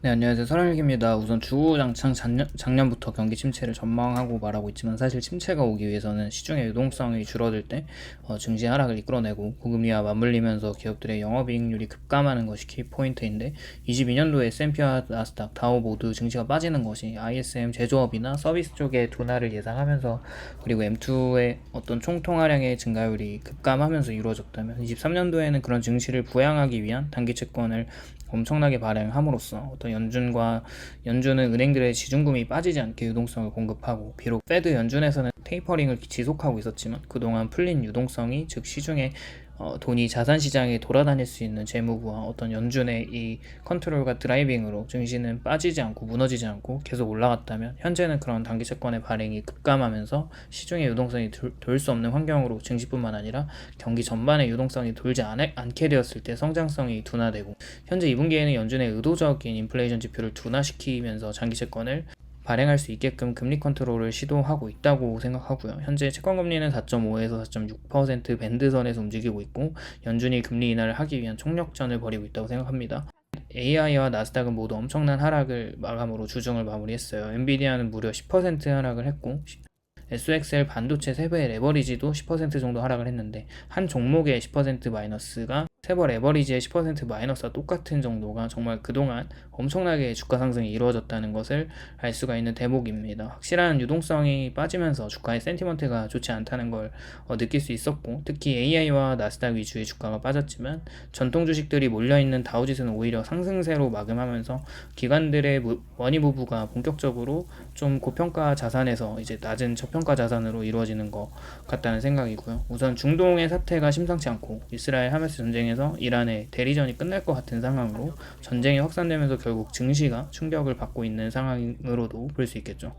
네, 안녕하세요. 설현일기입니다. 우선 주구장창 작년부터 경기 침체를 전망하고 말하고 있지만 사실 침체가 오기 위해서는 시중의 유동성이 줄어들 때 증시 하락을 이끌어내고 고금리와 맞물리면서 기업들의 영업이익률이 급감하는 것이 키포인트인데 22년도에 S&P와 나스닥, 다우 모두 증시가 빠지는 것이 ISM 제조업이나 서비스 쪽의 둔화를 예상하면서 그리고 M2의 어떤 총통화량의 증가율이 급감하면서 이루어졌다면 23년도에는 그런 증시를 부양하기 위한 단기 채권을 엄청나게 발행함으로써 어떤 연준은 은행들의 지준금이 빠지지 않게 유동성을 공급하고 비록 페드 연준에서는 테이퍼링을 지속하고 있었지만 그동안 풀린 유동성이 즉 시중에 돈이 자산 시장에 돌아다닐 수 있는 재무부와 어떤 연준의 이 컨트롤과 드라이빙으로 증시는 빠지지 않고 무너지지 않고 계속 올라갔다면 현재는 그런 단기 채권의 발행이 급감하면서 시중의 유동성이 돌 수 없는 환경으로 증시뿐만 아니라 경기 전반의 유동성이 돌지 않게 되었을 때 성장성이 둔화되고 현재 2분기에는 연준의 의도적인 인플레이션 지표를 둔화시키면서 장기 채권을 발행할 수 있게끔 금리 컨트롤을 시도하고 있다고 생각하고요. 현재 채권금리는 4.5에서 4.6% 밴드선에서 움직이고 있고 연준이 금리 인하를 하기 위한 총력전을 벌이고 있다고 생각합니다. AI와 나스닥은 모두 엄청난 하락을 마감으로 주중을 마무리했어요. 엔비디아는 무려 10% 하락을 했고 SXL 반도체 세배 레버리지도 10% 정도 하락을 했는데 한 종목의 10% 마이너스가 세버 레버리지의 10% 마이너스와 똑같은 정도가 정말 그동안 엄청나게 주가 상승이 이루어졌다는 것을 알 수가 있는 대목입니다. 확실한 유동성이 빠지면서 주가의 센티먼트가 좋지 않다는 걸 느낄 수 있었고 특히 AI와 나스닥 위주의 주가가 빠졌지만 전통 주식들이 몰려있는 다우지수는 오히려 상승세로 마감하면서 기관들의 머니 무브가 본격적으로 좀 고평가 자산에서 이제 낮은 저평가 자산으로 이루어지는 것 같다는 생각이고요. 우선 중동의 사태가 심상치 않고 이스라엘 하마스 전쟁에서 이란의 대리전이 끝날 것 같은 상황으로 전쟁이 확산되면서 결국 증시가 충격을 받고 있는 상황으로도 볼 수 있겠죠.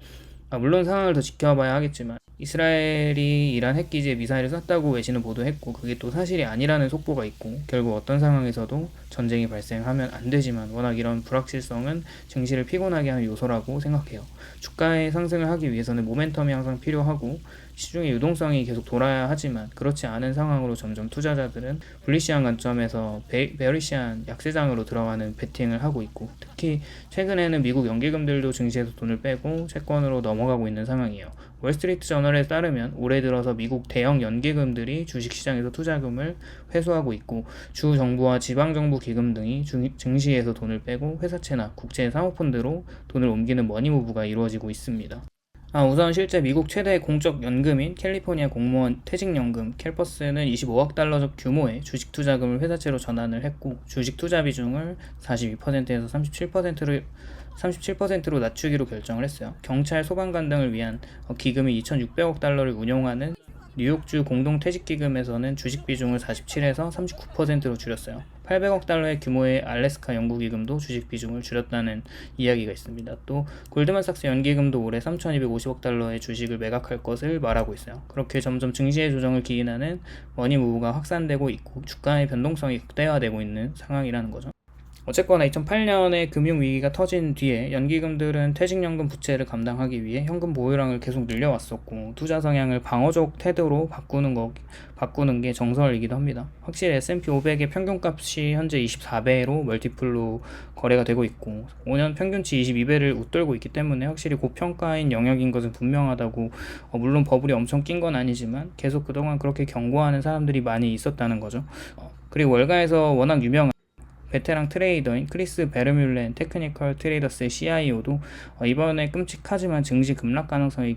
물론 상황을 더 지켜봐야 하겠지만 이스라엘이 이란 핵기지에 미사일을 쐈다고 외신은 보도했고 그게 또 사실이 아니라는 속보가 있고 결국 어떤 상황에서도 전쟁이 발생하면 안 되지만 워낙 이런 불확실성은 증시를 피곤하게 하는 요소라고 생각해요. 주가의 상승을 하기 위해서는 모멘텀이 항상 필요하고 시중의 유동성이 계속 돌아야 하지만 그렇지 않은 상황으로 점점 투자자들은 불리시한 관점에서 베어리시한 약세장으로 들어가는 베팅을 하고 있고 특히 최근에는 미국 연기금들도 증시에서 돈을 빼고 채권으로 넘어가고 있는 상황이에요. 월스트리트 저널에 따르면 올해 들어서 미국 대형 연기금들이 주식시장에서 투자금을 회수하고 있고 주 정부와 지방정부 기금 등이 증시에서 돈을 빼고 회사채나 국제 사모펀드로 돈을 옮기는 머니무브가 이루어지고 있습니다. 우선 실제 미국 최대 공적 연금인 캘리포니아 공무원 퇴직연금 캘퍼스는 25억 달러 규모의 주식 투자금을 회사채로 전환을 했고 주식 투자 비중을 42%에서 37%로 낮추기로 결정을 했어요. 경찰, 소방관 등을 위한 기금이 2,600억 달러를 운용하는 뉴욕주 공동퇴직기금에서는 주식 비중을 47에서 39%로 줄였어요. 800억 달러의 규모의 알래스카 연구기금도 주식 비중을 줄였다는 이야기가 있습니다. 또 골드만삭스 연기금도 올해 3,250억 달러의 주식을 매각할 것을 말하고 있어요. 그렇게 점점 증시의 조정을 기인하는 머니무브가 확산되고 있고 주가의 변동성이 극대화되고 있는 상황이라는 거죠. 어쨌거나 2008년에 금융위기가 터진 뒤에 연기금들은 퇴직연금 부채를 감당하기 위해 현금 보유량을 계속 늘려왔었고 투자 성향을 방어적 태도로 바꾸는 게 정설이기도 합니다. 확실히 S&P 500의 평균값이 현재 24배로 멀티플로 거래가 되고 있고 5년 평균치 22배를 웃돌고 있기 때문에 확실히 고평가인 영역인 것은 분명하다고 물론 버블이 엄청 낀 건 아니지만 계속 그동안 그렇게 경고하는 사람들이 많이 있었다는 거죠. 그리고 월가에서 워낙 유명한 베테랑 트레이더인 크리스 베르뮬렌 테크니컬 트레이더스의 CIO도 이번에 끔찍하지만 증시 급락 가능성이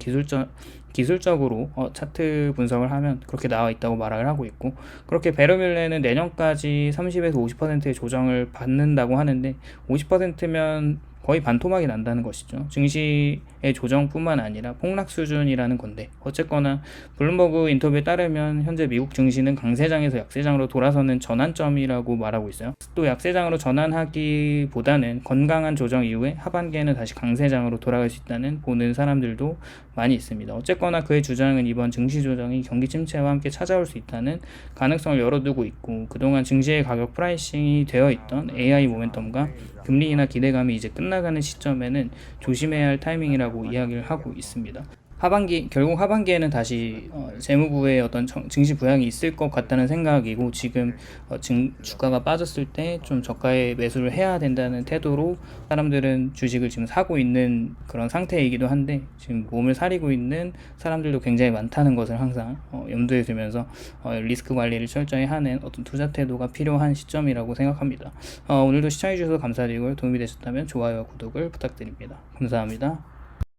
기술적으로 차트 분석을 하면 그렇게 나와 있다고 말을 하고 있고 그렇게 베르뮬렌은 내년까지 30에서 50%의 조정을 받는다고 하는데 50%면 거의 반토막이 난다는 것이죠. 증시의 조정뿐만 아니라 폭락 수준이라는 건데 어쨌거나 블룸버그 인터뷰에 따르면 현재 미국 증시는 강세장에서 약세장으로 돌아서는 전환점이라고 말하고 있어요. 또 약세장으로 전환하기보다는 건강한 조정 이후에 하반기에는 다시 강세장으로 돌아갈 수 있다는 보는 사람들도 많이 있습니다. 어쨌거나 그의 주장은 이번 증시 조정이 경기 침체와 함께 찾아올 수 있다는 가능성을 열어두고 있고 그동안 증시의 가격 프라이싱이 되어 있던 AI 모멘텀과 금리 인하 기대감이 이제 끝나가는 시점에는 조심해야 할 타이밍이라고 이야기를 하고 있습니다. 결국 하반기에는 다시 재무부의 어떤 증시 부양이 있을 것 같다는 생각이고, 지금 주가가 빠졌을 때 좀 저가에 매수를 해야 된다는 태도로 사람들은 주식을 지금 사고 있는 그런 상태이기도 한데, 지금 몸을 사리고 있는 사람들도 굉장히 많다는 것을 항상 염두에 두면서 리스크 관리를 철저히 하는 어떤 투자 태도가 필요한 시점이라고 생각합니다. 오늘도 시청해주셔서 감사드리고요. 도움이 되셨다면 좋아요와 구독을 부탁드립니다. 감사합니다.